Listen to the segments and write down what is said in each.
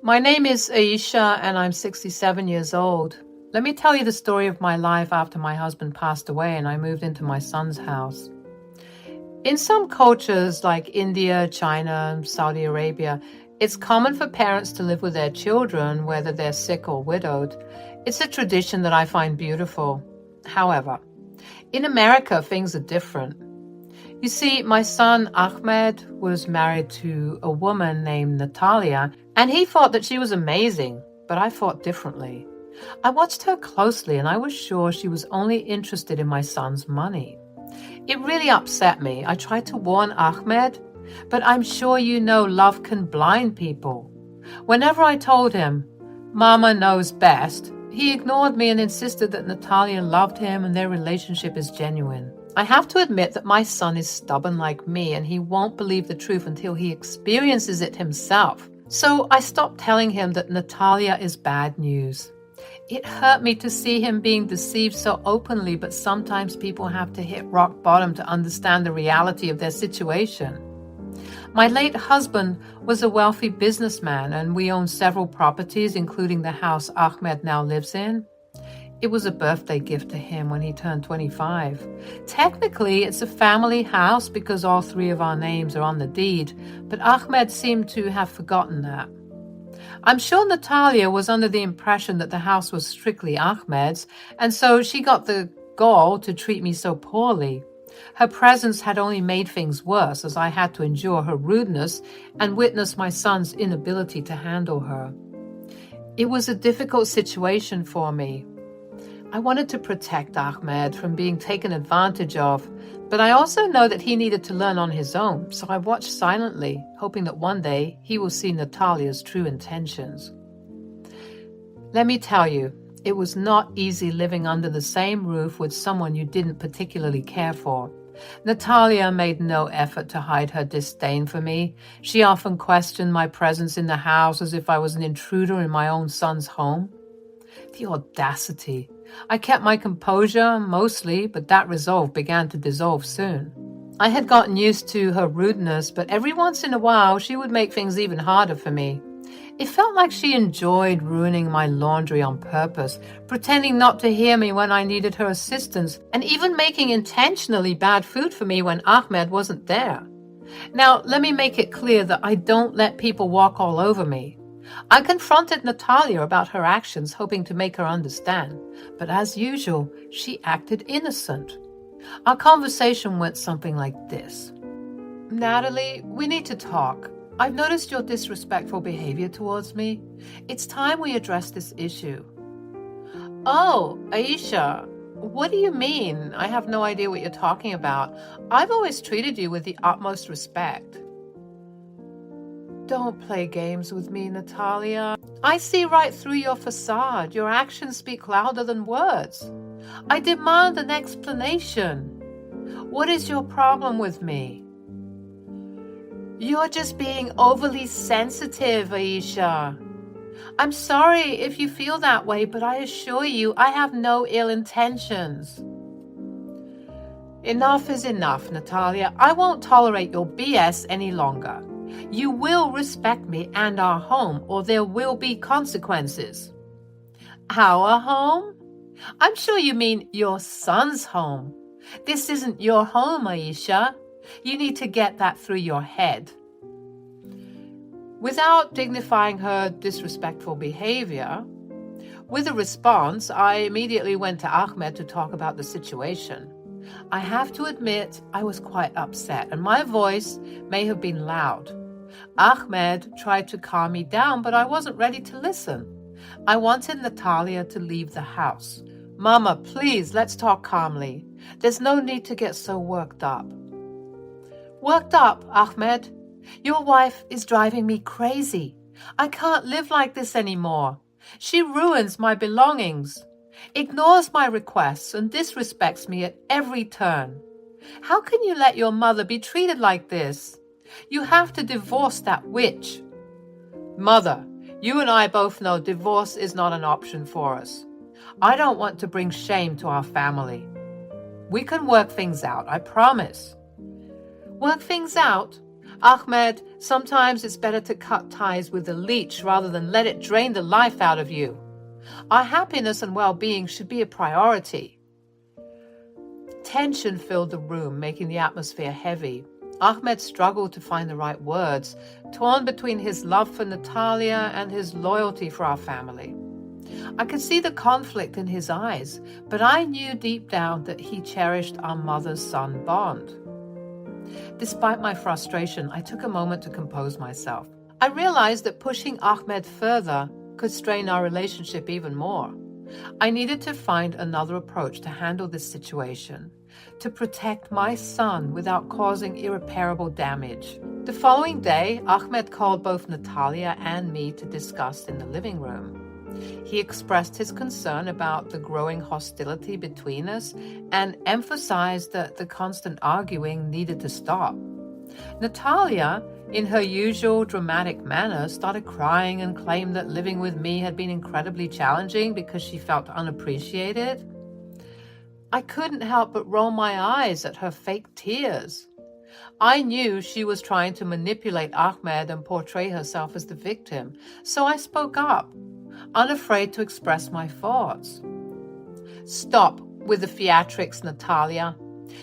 My name is Aisha and I'm 67 years old. Let me tell you the story of my life after my husband passed away and I moved into my son's house. In some cultures like India, China, Saudi Arabia, it's common for parents to live with their children, whether they're sick or widowed. It's a tradition that I find beautiful. However, in America, things are different. You see, my son Ahmed was married to a woman named Natalia, and he thought that she was amazing, but I thought differently. I watched her closely, and I was sure she was only interested in my son's money. It really upset me. I tried to warn Ahmed, but I'm sure you know love can blind people. Whenever I told him, Mama knows best, he ignored me and insisted that Natalia loved him and their relationship is genuine. I have to admit that my son is stubborn like me and he won't believe the truth until he experiences it himself. So I stopped telling him that Natalia is bad news. It hurt me to see him being deceived so openly, but sometimes people have to hit rock bottom to understand the reality of their situation. My late husband was a wealthy businessman and we owned several properties, including the house Ahmed now lives in. It was a birthday gift to him when he turned 25. Technically, it's a family house because all three of our names are on the deed, but Ahmed seemed to have forgotten that. I'm sure Natalia was under the impression that the house was strictly Ahmed's, and so she got the gall to treat me so poorly. Her presence had only made things worse as I had to endure her rudeness and witness my son's inability to handle her. It was a difficult situation for me. I wanted to protect Ahmed from being taken advantage of, but I also know that he needed to learn on his own, so I watched silently, hoping that one day he will see Natalia's true intentions. Let me tell you, it was not easy living under the same roof with someone you didn't particularly care for. Natalia made no effort to hide her disdain for me. She often questioned my presence in the house as if I was an intruder in my own son's home. The audacity! I kept my composure, mostly, but that resolve began to dissolve soon. I had gotten used to her rudeness, but every once in a while she would make things even harder for me. It felt like she enjoyed ruining my laundry on purpose, pretending not to hear me when I needed her assistance, and even making intentionally bad food for me when Ahmed wasn't there. Now, let me make it clear that I don't let people walk all over me. I confronted Natalia about her actions, hoping to make her understand, but as usual, she acted innocent. Our conversation went something like this. Natalie, we need to talk. I've noticed your disrespectful behavior towards me. It's time we address this issue. Oh, Aisha, what do you mean? I have no idea what you're talking about. I've always treated you with the utmost respect. Don't play games with me, Natalia. I see right through your facade. Your actions speak louder than words. I demand an explanation. What is your problem with me? You're just being overly sensitive, Aisha. I'm sorry if you feel that way, but I assure you I have no ill intentions. Enough is enough, Natalia. I won't tolerate your BS any longer. You will respect me and our home, or there will be consequences. Our home? I'm sure you mean your son's home. This isn't your home, Aisha. You need to get that through your head. Without dignifying her disrespectful behavior, with a response, I immediately went to Ahmed to talk about the situation. I have to admit I was quite upset, and my voice may have been loud. Ahmed tried to calm me down, but I wasn't ready to listen. I wanted Natalia to leave the house. Mama, please, let's talk calmly. There's no need to get so worked up. Worked up, Ahmed? Your wife is driving me crazy. I can't live like this anymore. She ruins my belongings, ignores my requests, and disrespects me at every turn. How can you let your mother be treated like this? You have to divorce that witch. Mother, you and I both know divorce is not an option for us. I don't want to bring shame to our family. We can work things out, I promise. Work things out? Ahmed, sometimes it's better to cut ties with a leech rather than let it drain the life out of you. Our happiness and well-being should be a priority. Tension filled the room, making the atmosphere heavy. Ahmed struggled to find the right words, torn between his love for Natalia and his loyalty for our family. I could see the conflict in his eyes, but I knew deep down that he cherished our mother-son bond. Despite my frustration, I took a moment to compose myself. I realized that pushing Ahmed further could strain our relationship even more. I needed to find another approach to handle this situation, to protect my son without causing irreparable damage. The following day, Ahmed called both Natalia and me to discuss in the living room. He expressed his concern about the growing hostility between us and emphasized that the constant arguing needed to stop. Natalia, in her usual dramatic manner, started crying and claimed that living with me had been incredibly challenging because she felt unappreciated. I couldn't help but roll my eyes at her fake tears. I knew she was trying to manipulate Ahmed and portray herself as the victim, so I spoke up, unafraid to express my thoughts. Stop with the theatrics, Natalia.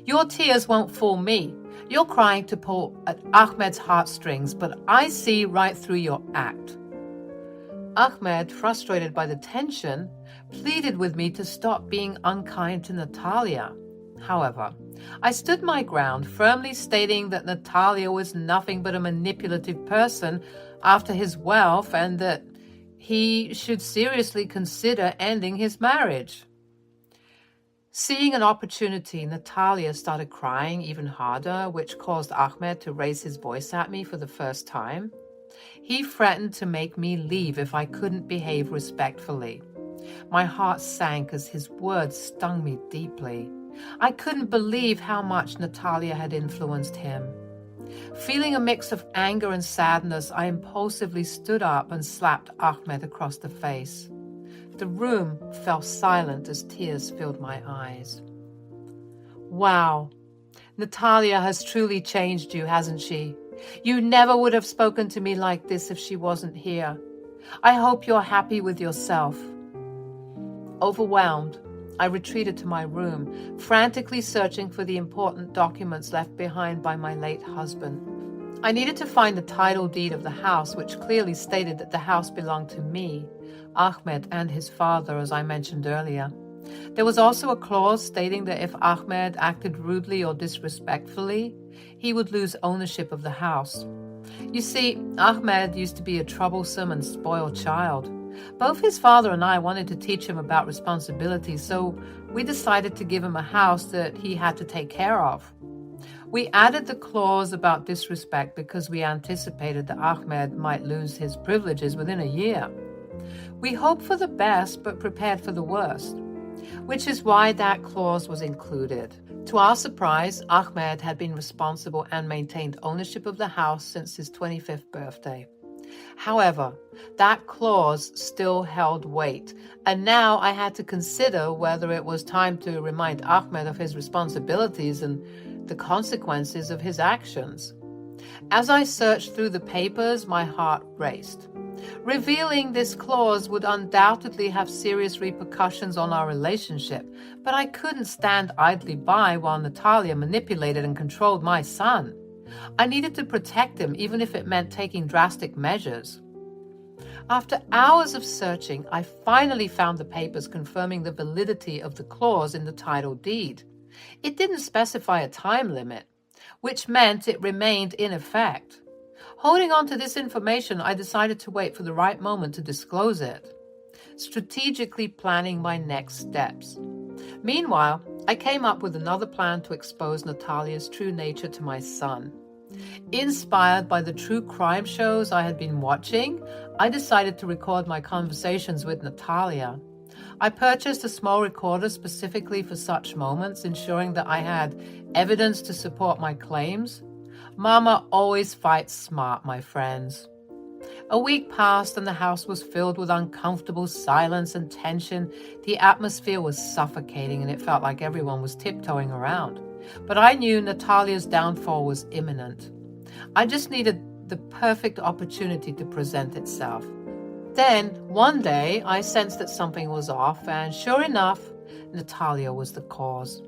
Your tears won't fool me. You're crying to pull at Ahmed's heartstrings, but I see right through your act. Ahmed, frustrated by the tension, pleaded with me to stop being unkind to Natalia. However, I stood my ground, firmly stating that Natalia was nothing but a manipulative person after his wealth and that he should seriously consider ending his marriage. Seeing an opportunity, Natalia started crying even harder, which caused Ahmed to raise his voice at me for the first time. He threatened to make me leave if I couldn't behave respectfully. My heart sank as his words stung me deeply. I couldn't believe how much Natalia had influenced him. Feeling a mix of anger and sadness, I impulsively stood up and slapped Ahmed across the face. The room fell silent as tears filled my eyes. Wow, Natalia has truly changed you, hasn't she? You never would have spoken to me like this if she wasn't here. I hope you're happy with yourself. Overwhelmed, I retreated to my room, frantically searching for the important documents left behind by my late husband. I needed to find the title deed of the house, which clearly stated that the house belonged to me, Ahmed, and his father, as I mentioned earlier. There was also a clause stating that if Ahmed acted rudely or disrespectfully, he would lose ownership of the house. You see, Ahmed used to be a troublesome and spoiled child. Both his father and I wanted to teach him about responsibility, so we decided to give him a house that he had to take care of. We added the clause about disrespect because we anticipated that Ahmed might lose his privileges within a year. We hoped for the best but prepared for the worst, which is why that clause was included. To our surprise, Ahmed had been responsible and maintained ownership of the house since his 25th birthday. However, that clause still held weight, and now I had to consider whether it was time to remind Ahmed of his responsibilities and the consequences of his actions. As I searched through the papers, my heart raced. Revealing this clause would undoubtedly have serious repercussions on our relationship, but I couldn't stand idly by while Natalia manipulated and controlled my son. I needed to protect him, even if it meant taking drastic measures. After hours of searching, I finally found the papers confirming the validity of the clause in the title deed. It didn't specify a time limit, which meant it remained in effect. Holding on to this information, I decided to wait for the right moment to disclose it, strategically planning my next steps. Meanwhile, I came up with another plan to expose Natalia's true nature to my son. Inspired by the true crime shows I had been watching, I decided to record my conversations with Natalia. I purchased a small recorder specifically for such moments, ensuring that I had evidence to support my claims. Mama always fights smart, my friends. A week passed and the house was filled with uncomfortable silence and tension. The atmosphere was suffocating and it felt like everyone was tiptoeing around. But I knew Natalia's downfall was imminent. I just needed the perfect opportunity to present itself. Then, one day, I sensed that something was off, and sure enough, Natalia was the cause.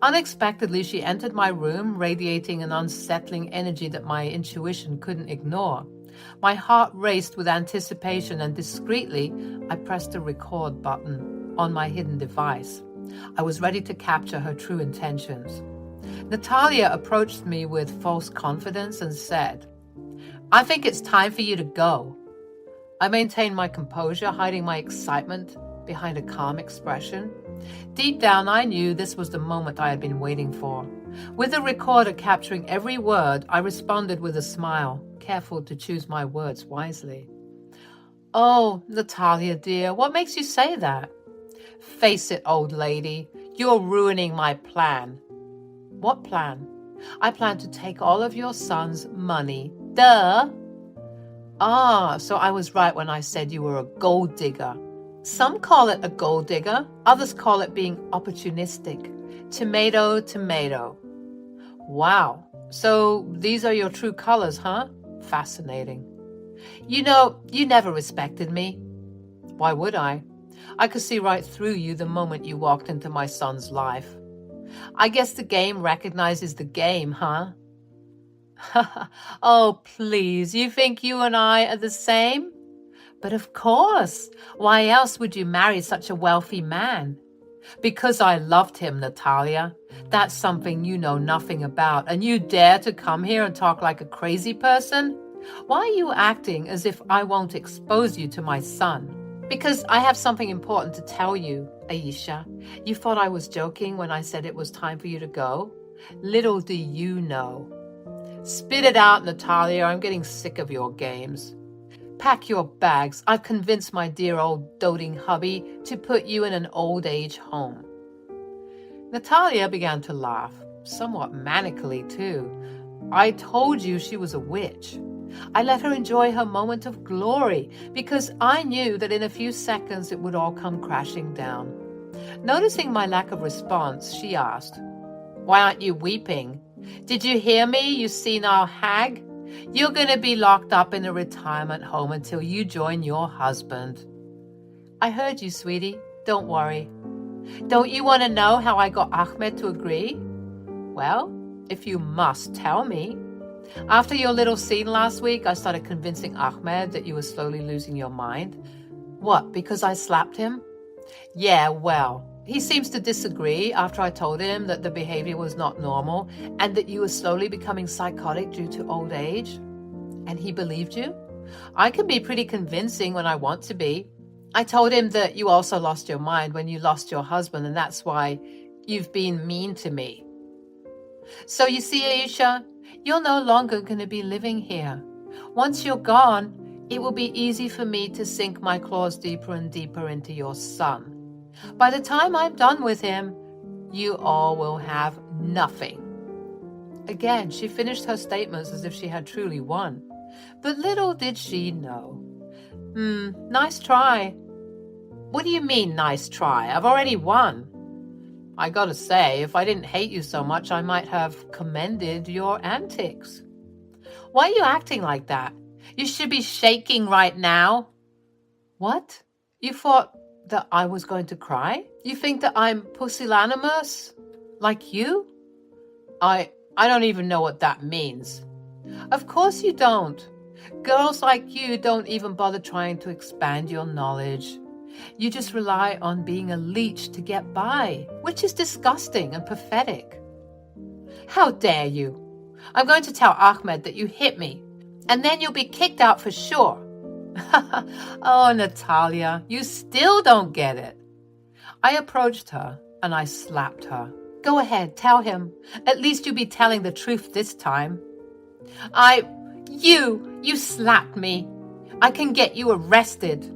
Unexpectedly, she entered my room, radiating an unsettling energy that my intuition couldn't ignore. My heart raced with anticipation, and discreetly, I pressed the record button on my hidden device. I was ready to capture her true intentions. Natalia approached me with false confidence and said, "I think it's time for you to go." I maintained my composure, hiding my excitement behind a calm expression. Deep down, I knew this was the moment I had been waiting for. With the recorder capturing every word, I responded with a smile, careful to choose my words wisely. "Oh, Natalia dear, what makes you say that?" "Face it, old lady, you're ruining my plan." "What plan?" "I plan to take all of your son's money." "Duh." "Ah, so I was right when I said you were a gold digger." "Some call it a gold digger, others call it being opportunistic. Tomato, tomato." "Wow, so these are your true colors, huh? Fascinating." "You know, you never respected me." "Why would I? I could see right through you the moment you walked into my son's life." "I guess the game recognizes the game, huh?" "Oh, please, you think you and I are the same?" "But of course. Why else would you marry such a wealthy man?" "Because I loved him, Natalia. That's something you know nothing about, and you dare to come here and talk like a crazy person? Why are you acting as if I won't expose you to my son?" "Because I have something important to tell you, Aisha. You thought I was joking when I said it was time for you to go? Little do you know." "Spit it out, Natalia. I'm getting sick of your games." "Pack your bags. I've convinced my dear old doting hubby to put you in an old age home." Natalia began to laugh, somewhat manically too. "I told you she was a witch. I let her enjoy her moment of glory because I knew that in a few seconds it would all come crashing down." Noticing my lack of response, she asked, "Why aren't you weeping? Did you hear me, you senile hag? You're going to be locked up in a retirement home until you join your husband." "I heard you, sweetie. Don't worry." "Don't you want to know how I got Ahmed to agree?" "Well, if you must tell me." "After your little scene last week, I started convincing Ahmed that you were slowly losing your mind." "What, because I slapped him?" "Yeah, well, he seems to disagree after I told him that the behavior was not normal and that you were slowly becoming psychotic due to old age." "And he believed you?" "I can be pretty convincing when I want to be. I told him that you also lost your mind when you lost your husband, and that's why you've been mean to me." "So you see, Aisha, you're no longer going to be living here. Once you're gone, it will be easy for me to sink my claws deeper and deeper into your son. By the time I'm done with him, you all will have nothing." Again, she finished her statements as if she had truly won. But little did she know. Nice try." "What do you mean, nice try? I've already won." "I gotta say, if I didn't hate you so much, I might have commended your antics." "Why are you acting like that? You should be shaking right now." "What? You thought that I was going to cry? You think that I'm pusillanimous? Like you?" I don't even know what that means." "Of course you don't. Girls like you don't even bother trying to expand your knowledge. You just rely on being a leech to get by, which is disgusting and pathetic." "How dare you? I'm going to tell Ahmed that you hit me, and then you'll be kicked out for sure." "Oh, Natalia, you still don't get it." I approached her and I slapped her. "Go ahead, tell him. At least you'll be telling the truth this time." You slapped me. I can get you arrested."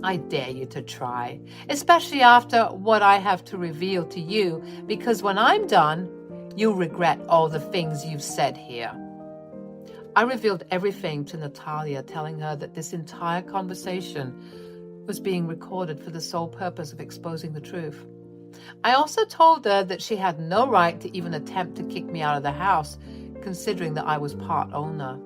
"I dare you to try, especially after what I have to reveal to you, because when I'm done, you'll regret all the things you've said here." I revealed everything to Natalia, telling her that this entire conversation was being recorded for the sole purpose of exposing the truth. I also told her that she had no right to even attempt to kick me out of the house, considering that I was part owner.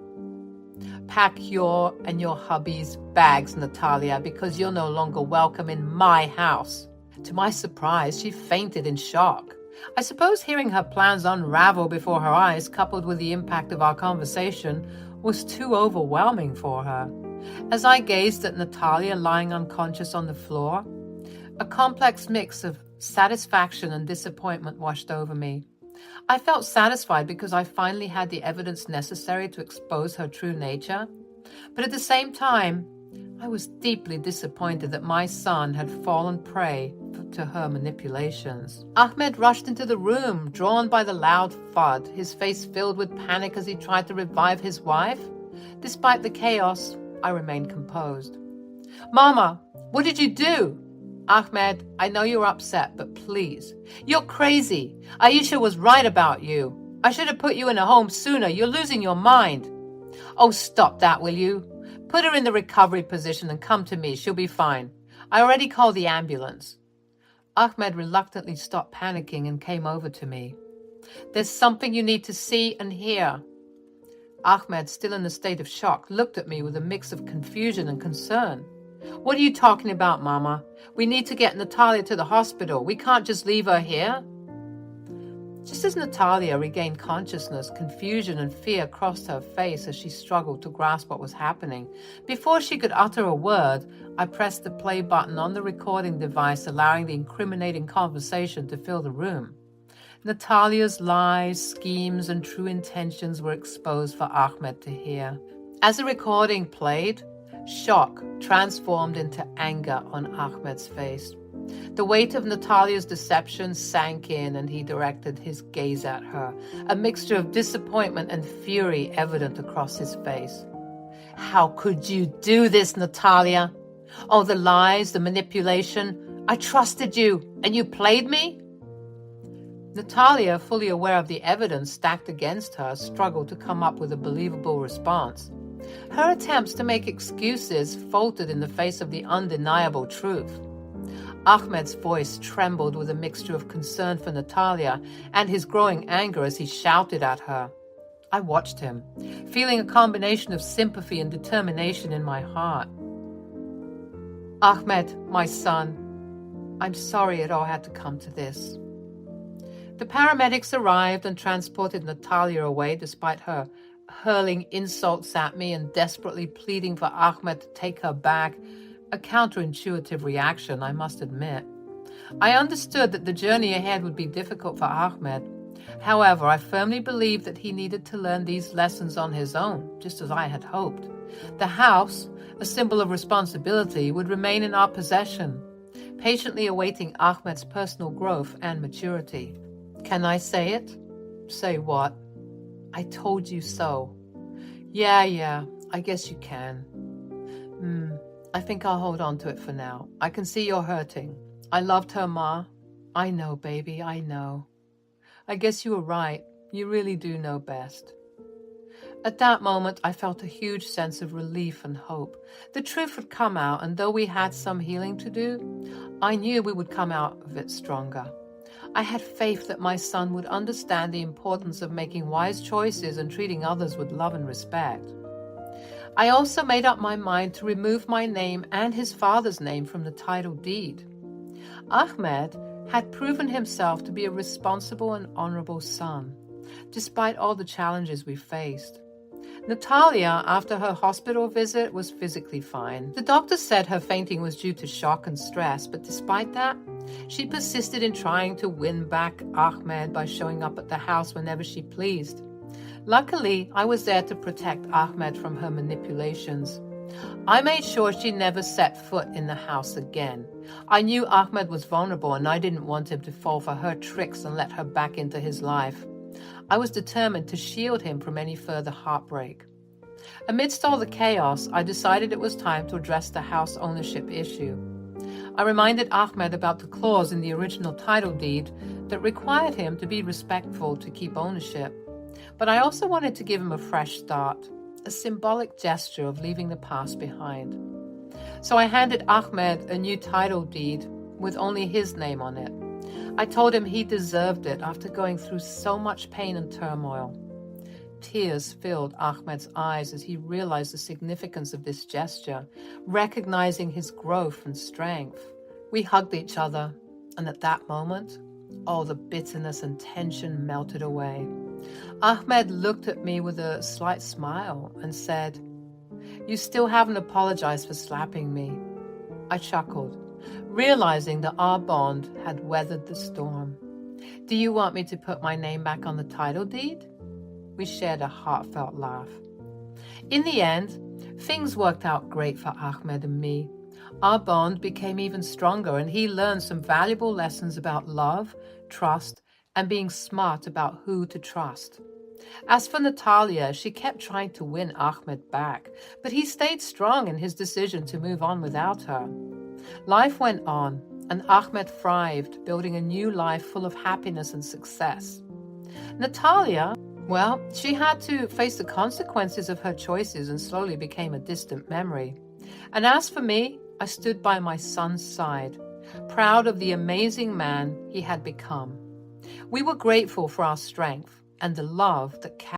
Pack your and your hubby's bags, Natalia, because you're no longer welcome in my house. To my surprise, she fainted in shock. I suppose hearing her plans unravel before her eyes, coupled with the impact of our conversation, was too overwhelming for her. As I gazed at Natalia lying unconscious on the floor, a complex mix of satisfaction and disappointment washed over me. I felt satisfied because I finally had the evidence necessary to expose her true nature, but at the same time, I was deeply disappointed that my son had fallen prey to her manipulations. Ahmed rushed into the room, drawn by the loud thud, his face filled with panic as he tried to revive his wife. Despite the chaos, I remained composed. "Mama, what did you do?" "Ahmed, I know you're upset, but please. You're crazy. Aisha was right about you. I should have put you in a home sooner. You're losing your mind." "Oh, stop that, will you? Put her in the recovery position and come to me. She'll be fine. I already called the ambulance." Ahmed reluctantly stopped panicking and came over to me. "There's something you need to see and hear." Ahmed, still in a state of shock, looked at me with a mix of confusion and concern. "What are you talking about, Mama? We need to get Natalia to the hospital. We can't just leave her here." Just as Natalia regained consciousness, confusion and fear crossed her face as she struggled to grasp what was happening. Before she could utter a word, I pressed the play button on the recording device, allowing the incriminating conversation to fill the room. Natalia's lies, schemes, and true intentions were exposed for Ahmed to hear. As the recording played, shock transformed into anger on Ahmed's face. The weight of Natalia's deception sank in, and he directed his gaze at her, a mixture of disappointment and fury evident across his face. "How could you do this, Natalia? Oh, the lies, the manipulation. I trusted you, and you played me?" Natalia, fully aware of the evidence stacked against her, struggled to come up with a believable response. Her attempts to make excuses faltered in the face of the undeniable truth. Ahmed's voice trembled with a mixture of concern for Natalia and his growing anger as he shouted at her. I watched him, feeling a combination of sympathy and determination in my heart. "Ahmed, my son, I'm sorry it all had to come to this." The paramedics arrived and transported Natalia away despite her hurling insults at me and desperately pleading for Ahmed to take her back, a counterintuitive reaction, I must admit. I understood that the journey ahead would be difficult for Ahmed. However, I firmly believed that he needed to learn these lessons on his own, just as I had hoped. The house, a symbol of responsibility, would remain in our possession, patiently awaiting Ahmed's personal growth and maturity. Can I say it? Say what? "I told you so." Yeah, I guess you can. I think I'll hold on to it for now. I can see you're hurting. I loved her, Ma. I know, baby, I know. I guess you were right. You really do know best. At that moment, I felt a huge sense of relief and hope. The truth had come out, and though we had some healing to do, I knew we would come out of it stronger. I had faith that my son would understand the importance of making wise choices and treating others with love and respect. I also made up my mind to remove my name and his father's name from the title deed. Ahmed had proven himself to be a responsible and honorable son, despite all the challenges we faced. Natalia, after her hospital visit, was physically fine. The doctor said her fainting was due to shock and stress, but despite that, she persisted in trying to win back Ahmed by showing up at the house whenever she pleased. Luckily, I was there to protect Ahmed from her manipulations. I made sure she never set foot in the house again. I knew Ahmed was vulnerable, and I didn't want him to fall for her tricks and let her back into his life. I was determined to shield him from any further heartbreak. Amidst all the chaos, I decided it was time to address the house ownership issue. I reminded Ahmed about the clause in the original title deed that required him to be respectful to keep ownership. But I also wanted to give him a fresh start, a symbolic gesture of leaving the past behind. So I handed Ahmed a new title deed with only his name on it. I told him he deserved it after going through so much pain and turmoil. Tears filled Ahmed's eyes as he realized the significance of this gesture, recognizing his growth and strength. We hugged each other, and at that moment, all the bitterness and tension melted away. Ahmed looked at me with a slight smile and said, "You still haven't apologized for slapping me." I chuckled, realizing that our bond had weathered the storm. "Do you want me to put my name back on the title deed?" We shared a heartfelt laugh. In the end, things worked out great for Ahmed and me. Our bond became even stronger, and he learned some valuable lessons about love, trust, and being smart about who to trust. As for Natalia, she kept trying to win Ahmed back, but he stayed strong in his decision to move on without her. Life went on, and Ahmed thrived, building a new life full of happiness and success. Natalia, well, she had to face the consequences of her choices and slowly became a distant memory. And as for me, I stood by my son's side, proud of the amazing man he had become. We were grateful for our strength and the love that